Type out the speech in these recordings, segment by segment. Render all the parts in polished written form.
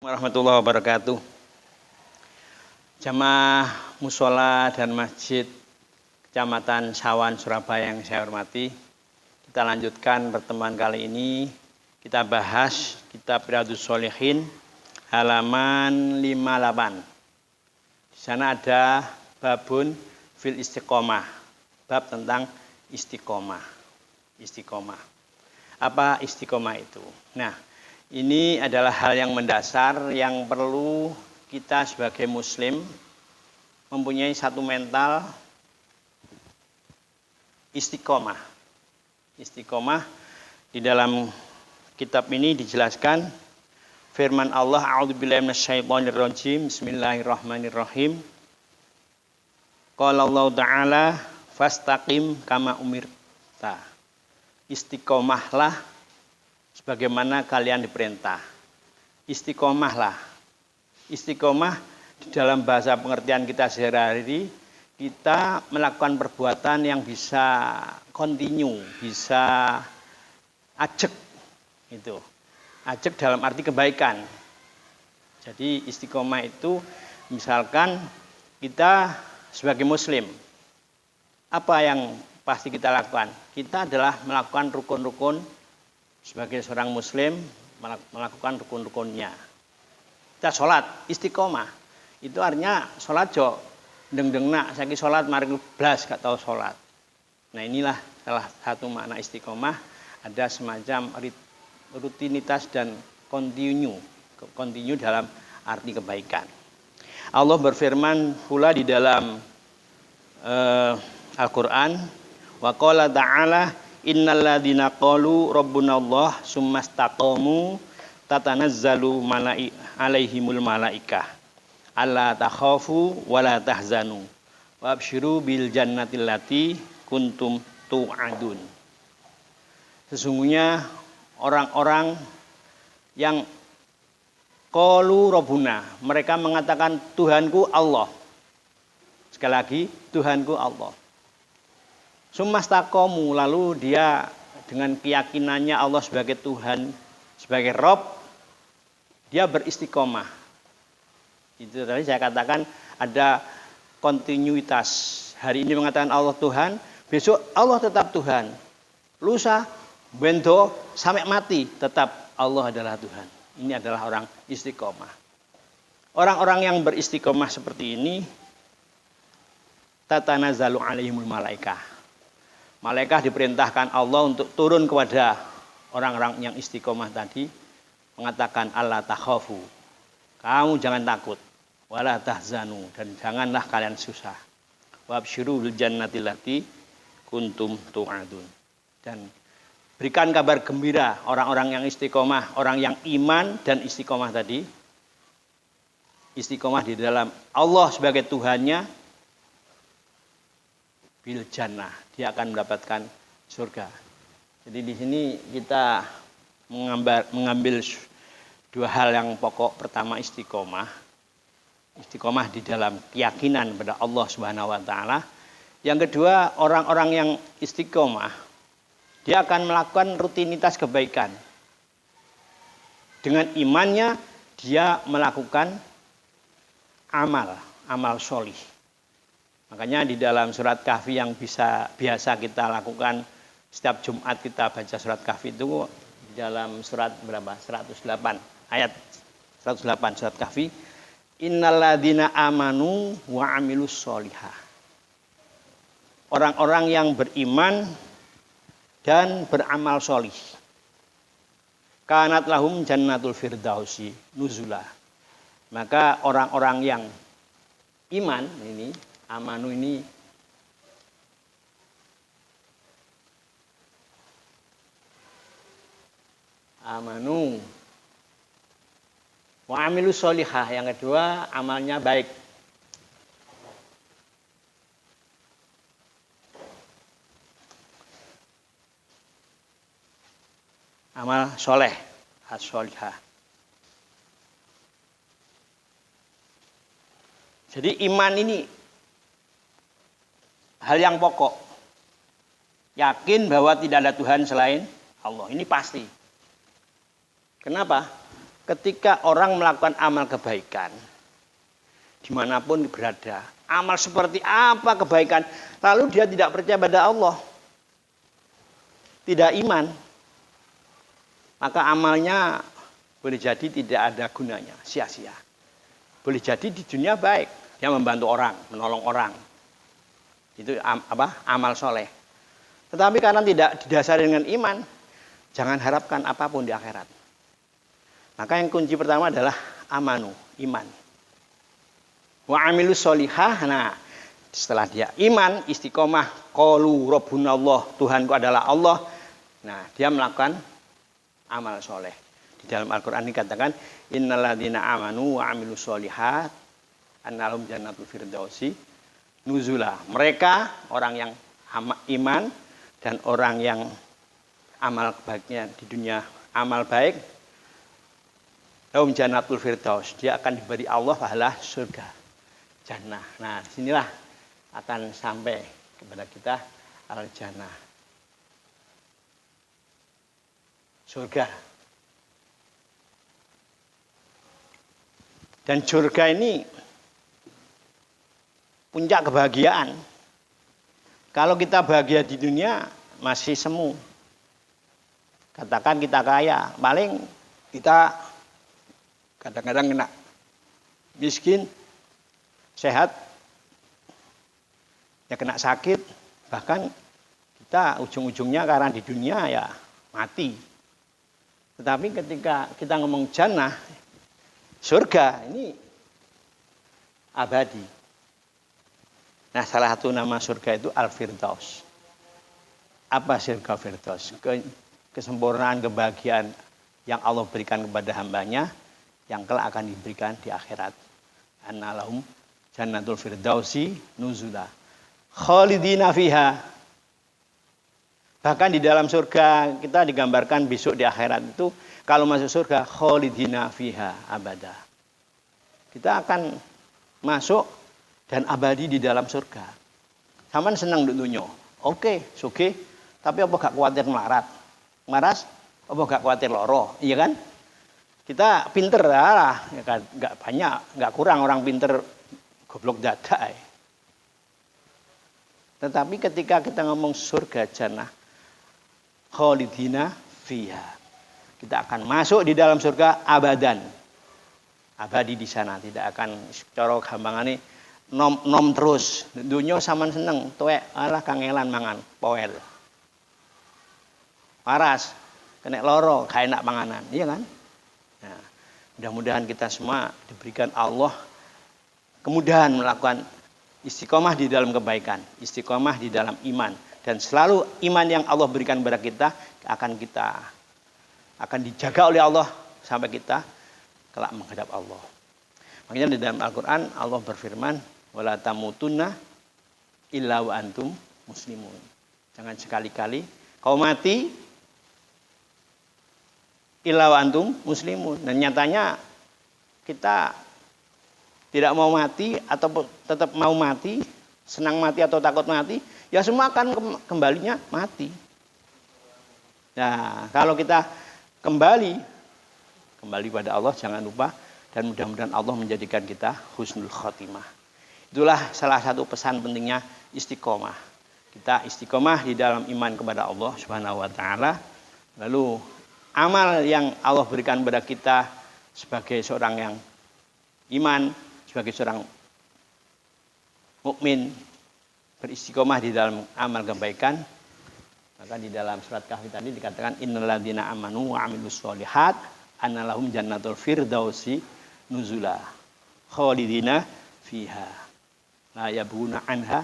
Warahmatullahi wabarakatuh. Jamaah Musola dan Masjid Kecamatan Sawan, Surabaya yang saya hormati. Kita lanjutkan pertemuan kali ini. Kita bahas kitab Riyadhus Shalihin halaman 58. Di sana ada babun fil istiqomah. Bab tentang istiqomah. Istiqomah. Apa istiqomah itu? Nah, ini adalah hal yang mendasar yang perlu kita sebagai muslim mempunyai satu mental istiqomah. Istiqomah di dalam kitab ini dijelaskan firman Allah, a'udzubillahi minasyaitonirrajim, bismillahirrahmanirrahim. Qala Allah Ta'ala fastaqim kama umirta. Istiqomahlah sebagaimana kalian diperintah. Istiqomahlah. Istiqomah di dalam bahasa pengertian kita sehari-hari, kita melakukan perbuatan yang bisa continue, bisa ajek. Itu. Ajek dalam arti kebaikan. Jadi istiqomah itu misalkan kita sebagai muslim, apa yang pasti kita lakukan? Kita adalah melakukan rukun-rukun. Sebagai seorang muslim melakukan rukun-rukunnya. Kita sholat istiqomah. Itu artinya sholat jo deng-deng nak saiki sholat mari blas gak tahu sholat. Nah, inilah salah satu makna istiqomah, ada semacam rutinitas dan continue dalam arti kebaikan. Allah berfirman pula di dalam Al-Qur'an, wa qala ta'ala innalladzina qalu rabbunallah summastaqamu tatanazzalu alaihimul malaikah alla takhafu wala tahzanu wabsyiru bil jannatil lati kuntum tu'adun. Sesungguhnya orang-orang yang qalu rabbuna, mereka mengatakan Tuhanku Allah. Sekali lagi, Tuhanku Allah. Summastaqamu, lalu dia dengan keyakinannya Allah sebagai Tuhan, sebagai Rob, dia beristiqomah. Itu tadi saya katakan ada kontinuitas. Hari ini mengatakan Allah Tuhan, besok Allah tetap Tuhan. Lusa, bendo, sampai mati tetap Allah adalah Tuhan. Ini adalah orang istiqomah. Orang-orang yang beristiqomah seperti ini, tatanazzalu alaihimul malaikah. Malaikat diperintahkan Allah untuk turun kepada orang-orang yang istiqomah tadi, mengatakan Allah takhafu, kamu jangan takut, wala tahzanu, dan janganlah kalian susah, wabsyiru bil jannatil lati kuntum tu'adun, dan berikan kabar gembira orang-orang yang istiqomah, orang yang iman dan istiqomah tadi, istiqomah di dalam Allah sebagai Tuhannya, bil jannah, dia akan mendapatkan surga. Jadi di sini kita mengambil dua hal yang pokok. Pertama istiqomah. Istiqomah di dalam keyakinan pada Allah Subhanahu wa taala. Yang kedua, orang-orang yang istiqomah, dia akan melakukan rutinitas kebaikan. Dengan imannya dia melakukan amal sholih. Makanya di dalam surat Kahfi yang biasa kita lakukan setiap Jumat, kita baca surat Kahfi itu dalam surat berapa? 108 ayat 108 surat Kahfi. Innalladzina amanu wa amilus sholihah. Orang-orang yang beriman dan beramal sholih. Kanat lahum jannatul firdausi nuzula. Maka orang-orang yang iman ini, amanu ini amanu wa amilus sholihah, yang kedua amalnya baik. Amal soleh, as-sholihah. Jadi iman ini hal yang pokok. Yakin bahwa tidak ada Tuhan selain Allah. Ini pasti. Kenapa? ketika orang melakukan amal kebaikan, dimanapun berada, amal seperti apa kebaikan, lalu dia tidak percaya pada Allah, tidak iman, maka amalnya boleh jadi tidak ada gunanya, sia-sia. Boleh jadi di dunia baik, dia membantu orang, menolong orang, itu amal soleh. Tetapi karena tidak didasari dengan iman, jangan harapkan apapun di akhirat. Maka yang kunci pertama adalah amanu, iman. Wa amilus solihah. Nah, setelah dia iman, istiqomah, qalu rabbunallah, Tuhanku adalah Allah. Nah, dia melakukan amal soleh. Di dalam Al-Quran dikatakan, innalladzina amanu wa amilus solihat, annalhum jannatul firdausi nuzula. Mereka orang yang iman dan orang yang amal baiknya di dunia amal baik, lahum jannatul firdaus, dia akan diberi Allah pahala surga, jannah. Nah, disinilah akan sampai kepada kita al-jannah, surga. Dan surga ini puncak kebahagiaan. Kalau kita bahagia di dunia masih semu. Katakan kita kaya, paling kita kadang-kadang kena miskin, sehat, ya kena sakit, bahkan kita ujung-ujungnya karena di dunia ya mati. Tetapi ketika kita ngomong jannah, surga, ini abadi. Nah, salah satu nama surga itu Al-Firdaus. Apa surga Firdaus? Kesempurnaan kebahagiaan yang Allah berikan kepada hambanya, yang kelak akan diberikan di akhirat. Annalahum jannatul firdausi nuzula khalidina fiha. Bahkan di dalam surga kita digambarkan besok di akhirat itu, kalau masuk surga khalidina fiha abada. Kita akan masuk dan abadi di dalam surga. Saman senang dunia. Oke, suge, tapi apa gak khawatir melarat? Maras, apa gak khawatir loro? Iya kan? Kita pinter lah, ya kan? Gak banyak, gak kurang orang pinter goblok dada. Tetapi ketika kita ngomong surga jannah khalidina fiha, kita akan masuk di dalam surga abadan, abadi di sana, tidak akan cara gampangane nom terus. Dunia saman seneng, tuwek alah kangelan mangan poel. Waras, kena loro, gak enak panganan, iya kan? Nah, mudah-mudahan kita semua diberikan Allah kemudahan melakukan istiqomah di dalam kebaikan, istiqomah di dalam iman, dan selalu iman yang Allah berikan kepada kita akan dijaga oleh Allah sampai kita kelak menghadap Allah. Makanya di dalam Al-Quran Allah berfirman, wala tamutunna illa wa antum muslimun. Jangan sekali-kali kau mati illa wa antum muslimun. Dan nyatanya kita tidak mau mati atau tetap mau mati, senang mati atau takut mati, ya semua akan kembalinya mati. Nah, kalau kita kembali pada Allah, jangan lupa, dan mudah-mudahan Allah menjadikan kita husnul khotimah. Itulah salah satu pesan pentingnya istiqomah. Kita istiqomah di dalam iman kepada Allah Subhanahu wa taala. Lalu amal yang Allah berikan kepada kita sebagai seorang yang iman, sebagai seorang mukmin, beristiqomah di dalam amal kebaikan. Maka di dalam surat Kahfi tadi dikatakan innalladzina amanu wa amilus solihat annalahum jannatul firdausi nuzula khalidina fiha la yabghuna anha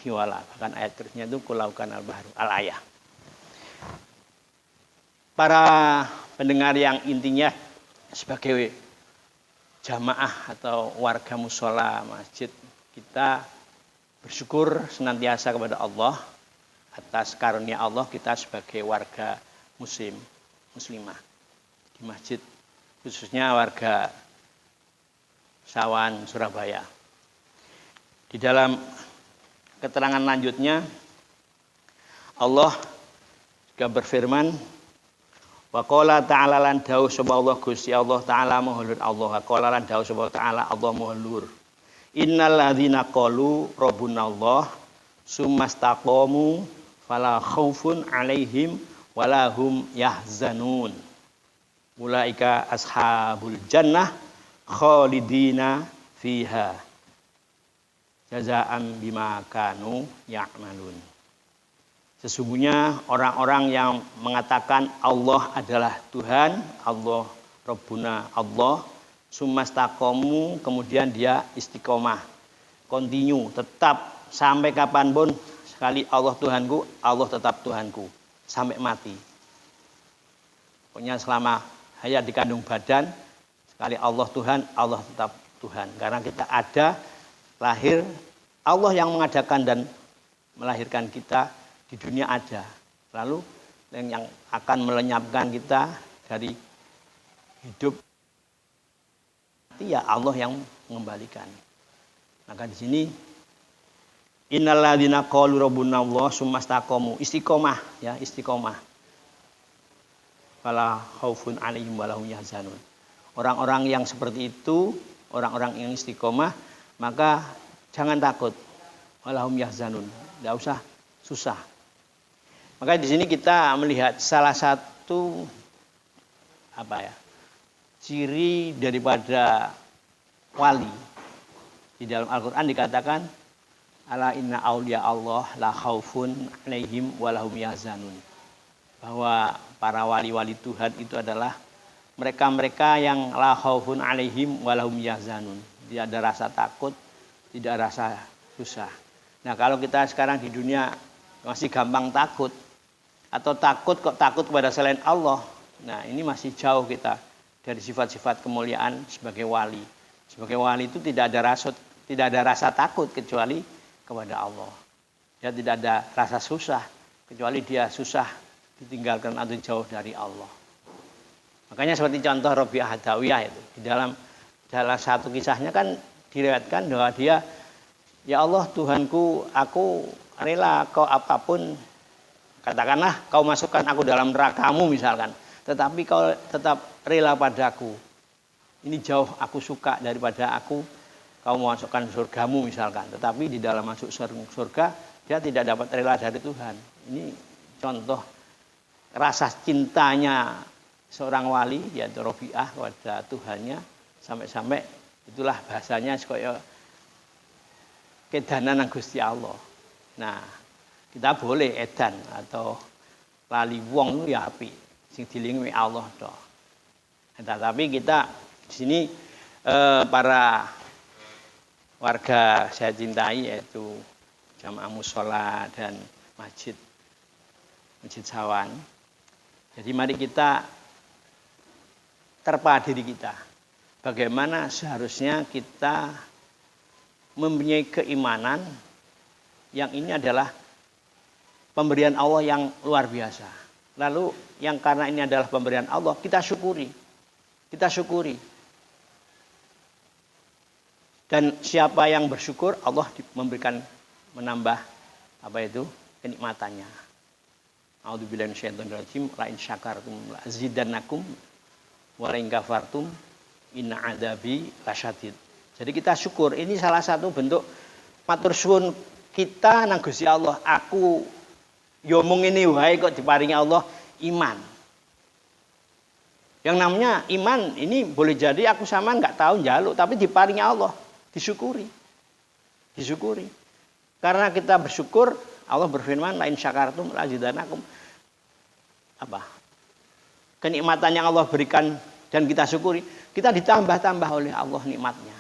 khiwala. Bahkan ayat terusnya itu kulaukan al-bahru al-ayah. Para pendengar yang intinya sebagai jamaah atau warga musola masjid, kita bersyukur senantiasa kepada Allah atas karunia Allah kita sebagai warga muslimah di masjid, khususnya warga Sawan, Surabaya. Di dalam keterangan lanjutnya Allah juga berfirman, Wa qala ta'ala lan dawuh sapa Allah Gusti Allah taala maha Allah. Wa qala lan dawuh sapa taala Allah maha luhur. Innal ladzina qalu rabbunallah sumastaqamu fala khaufun 'alaihim wala hum yahzanun. Ulaika ashabul jannah khalidina fiha. Jazaa'an bima kanu ya'malun. Sesungguhnya orang-orang yang mengatakan Allah adalah Tuhan, Allah Rabbuna Allah, sumastaqamu, kemudian dia istiqomah, continue, tetap sampai kapanpun, sekali Allah Tuhanku, Allah tetap Tuhanku, sampai mati. Pokoknya selama hayat di kandung badan, sekali Allah Tuhan, Allah tetap Tuhan. Karena kita ada, lahir, Allah yang mengadakan dan melahirkan kita, di dunia ada. Lalu yang akan melenyapkan kita dari hidup, ya Allah yang mengembalikan. Maka di sini innalladzina qalu rabbunallah tsumastaqamu, istiqomah ya, istiqomah. Fala khaufun 'alaihim wa lahum yahzanun. Orang-orang yang seperti itu, orang-orang yang istiqomah, maka jangan takut. Wa lahum yahzanun. Enggak usah susah. Maka di sini kita melihat salah satu ciri daripada wali. Di dalam Al-Qur'an dikatakan ala inna auliya Allah la khaufun 'alaihim wa lahum yahzanun. Bahwa para wali-wali Tuhan itu adalah mereka-mereka yang la khaufun 'alaihim wa lahum yahzanun. Tidak ada rasa takut, tidak ada rasa susah. Nah, kalau kita sekarang di dunia masih gampang takut, atau takut kepada selain Allah. Nah, ini masih jauh kita dari sifat-sifat kemuliaan sebagai wali. Sebagai wali itu tidak ada rasa takut kecuali kepada Allah. Ya, tidak ada rasa susah kecuali dia susah ditinggalkan atau jauh dari Allah. Makanya seperti contoh Rabi'ah Adawiyah itu, di dalam satu kisahnya kan diriwayatkan bahwa dia, ya Allah Tuhanku, aku rela kau apapun, katakanlah kau masukkan aku dalam nerakamu misalkan, tetapi kau tetap rela padaku. Ini jauh aku suka daripada kau masukkan surgamu misalkan. Tetapi di dalam masuk surga, dia tidak dapat rela dari Tuhan. Ini contoh rasa cintanya seorang wali, yaitu Rabi'ah, kepada Tuhannya. Sampai-sampai itulah bahasanya sekoyo kedanan Gusti Allah. Nah, kita boleh edan atau lali wong itu ya api, sing dilingi Allah toh. Tetapi kita di sini para warga saya cintai, yaitu jamaah mushola dan masjid Sawan. Jadi mari kita terpa diri kita. Bagaimana seharusnya kita mempunyai keimanan yang ini adalah pemberian Allah yang luar biasa. Lalu yang karena ini adalah pemberian Allah, kita syukuri. Kita syukuri. Dan siapa yang bersyukur, Allah memberikan, menambah kenikmatannya. A'udzubillahi minasyaitonir rajim. La in syakartum la azidannakum wa la in kafartum inna adzabi lasyadid. Jadi kita syukur. Ini salah satu bentuk matur suwun kita nang Gusti Allah. Aku yo mung ini wae kok diparingi Allah iman. Yang namanya iman ini boleh jadi aku sama enggak tahu njaluk, tapi diparingi Allah, disyukuri. Disyukuri. Karena kita bersyukur, Allah berfirman, "La in syakartum la azidannakum." Kenikmatan yang Allah berikan dan kita syukuri, kita ditambah-tambah oleh Allah nikmatnya.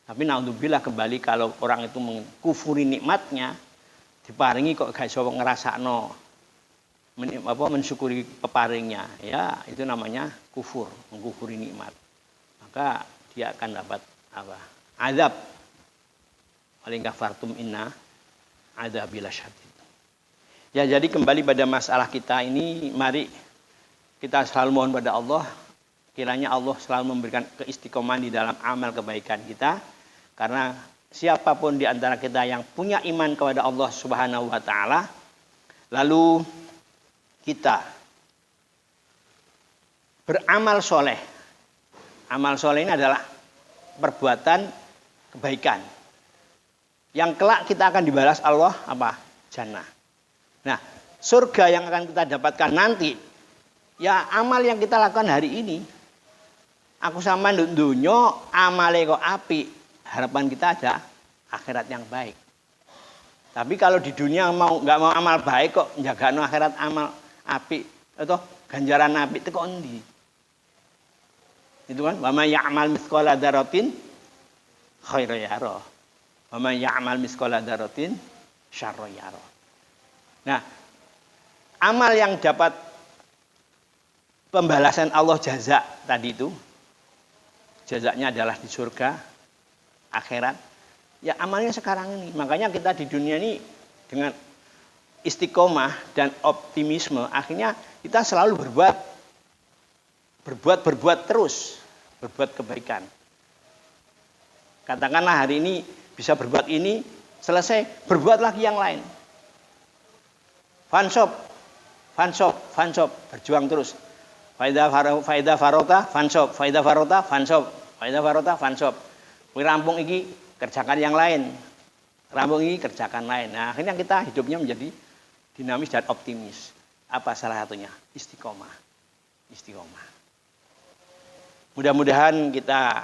Tapi naudzubillah, kembali kalau orang itu mengkufuri nikmatnya, diparingi kok gak iso ngrasakno mensyukuri peparingnya, ya itu namanya kufur, mengkufuri nikmat. Maka dia akan dapat azab. Paling kafartum inna adzabil syadid. Ya, jadi kembali pada masalah kita ini, mari kita selalu mohon pada Allah, kiranya Allah selalu memberikan keistiqomahan di dalam amal kebaikan kita, karena siapapun di antara kita yang punya iman kepada Allah Subhanahu wa taala, lalu kita beramal soleh. Amal soleh ini adalah perbuatan kebaikan. Yang kelak kita akan dibalas Allah apa? Jannah. Nah, surga yang akan kita dapatkan nanti, ya amal yang kita lakukan hari ini. Aku sama dunia amale kok api. Harapan kita ada akhirat yang baik. Tapi kalau di dunia nggak mau amal baik kok njagano akhirat amal api atau ganjaran api itu kok endi? Itu kan, wa may ya'mal mithqala dzarratin khairan yara. Wa may ya'mal mithqala dzarratin syarran yara. Nah, amal yang dapat pembalasan Allah jaza tadi itu, jazanya adalah di surga, akhirat. Ya amalnya sekarang ini. Makanya kita di dunia ini dengan istiqomah dan optimisme, akhirnya kita selalu berbuat terus, berbuat kebaikan. Katakanlah hari ini bisa berbuat ini, selesai, berbuat lagi yang lain. Fansop, berjuang terus. Faida farota, fansop. Rampung iki kerjakan yang lain. Rampung ini kerjakan lain. Nah, akhirnya kita hidupnya menjadi dinamis dan optimis. Apa salah satunya? Istiqomah. Mudah-mudahan kita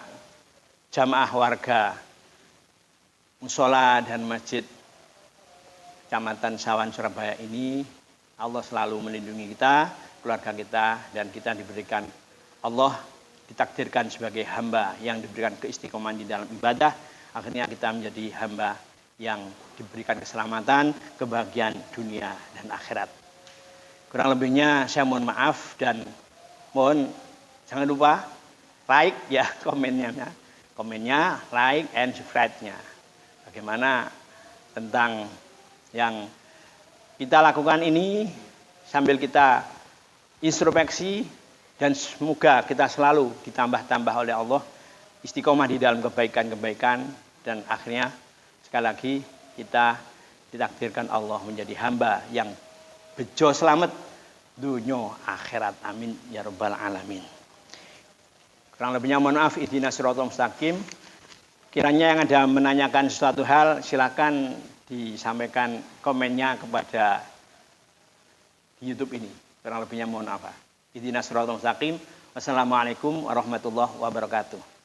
jamaah warga musola dan masjid Kecamatan Sawan Surabaya ini, Allah selalu melindungi kita, keluarga kita, dan kita diberikan Allah ditakdirkan sebagai hamba yang diberikan keistiqomahan di dalam ibadah. Akhirnya kita menjadi hamba yang diberikan keselamatan, kebahagiaan dunia dan akhirat. Kurang lebihnya saya mohon maaf dan mohon jangan lupa like ya komennya, like and subscribe-nya. Bagaimana tentang yang kita lakukan ini sambil kita introspeksi dan semoga kita selalu ditambah-tambah oleh Allah istiqomah di dalam kebaikan-kebaikan dan akhirnya sekali lagi kita ditakdirkan Allah menjadi hamba yang bejo selamat dunia akhirat. Amin ya rabbal alamin. Kurang lebihnya mohon maaf, ihdinas siratal mustaqim. Kiranya yang ada menanyakan sesuatu hal silakan disampaikan komennya kepada YouTube ini. Kurang lebihnya mohon maaf. Ihdinas siratal mustaqim. Wassalamualaikum warahmatullahi wabarakatuh.